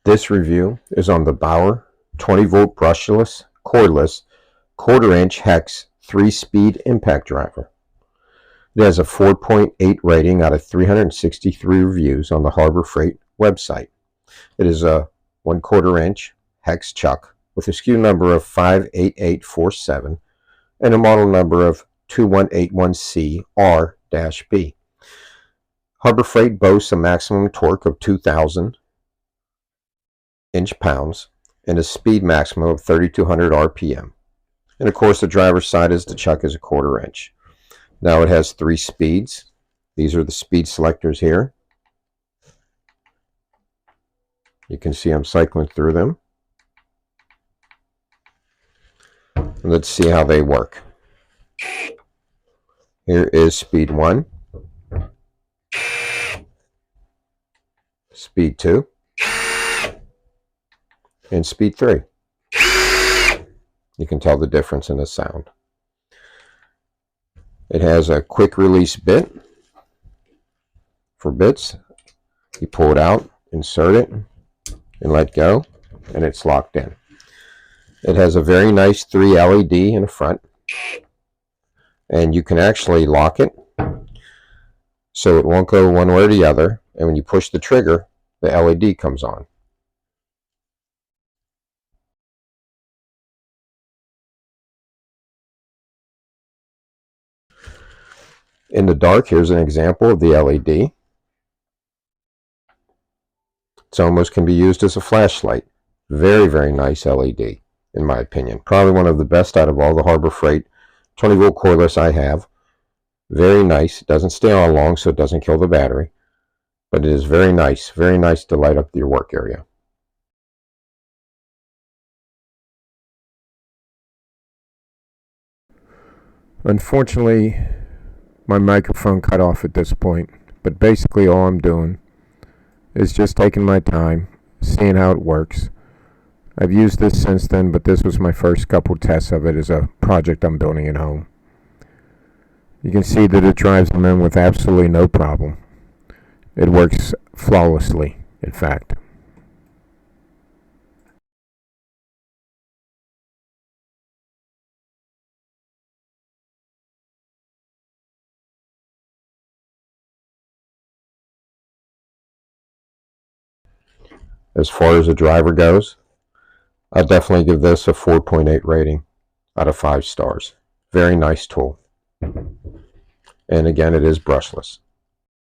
This review is on the BAUER 20V Brushless Cordless 1/4 inch hex 3-speed impact driver. It has a 4.8 rating out of 363 reviews on the Harbor Freight website. It is a 1/4 inch hex chuck with a SKU number of 58847 and a model number of 2181C-R-B. Harbor Freight boasts a maximum torque of 2,000 inch-pounds and a speed maximum of 3,200 RPM. And of course, the driver's side is the chuck is a 1/4 inch. Now it has 3 speeds. These are the speed selectors here. You can see I'm cycling through them. Let's see how they work. Here is speed 1, speed 2, and speed 3. You can tell the difference in the sound. It has a quick release bit for bits. You pull it out, insert it, and let go, and it's locked in. It has a very nice 3 LED in the front, and you can actually lock it so it won't go one way or the other, and when you push the trigger, the LED comes on. In the dark, here's an example of the LED. It almost can be used as a flashlight. Very, very nice LED, in my opinion. Probably one of the best out of all the Harbor Freight 20V cordless I have. Very nice. It doesn't stay on long, so it doesn't kill the battery. But it is very nice to light up your work area. Unfortunately, my microphone cut off at this point, but basically all I'm doing is just taking my time, seeing how it works. I've used this since then, but this was my first couple tests of it as a project I'm building at home. You can see that it drives them in with absolutely no problem. It works flawlessly, in fact. As far as the driver goes, I'll definitely give this a 4.8 rating out of 5 stars. Very nice tool. And again, it is brushless.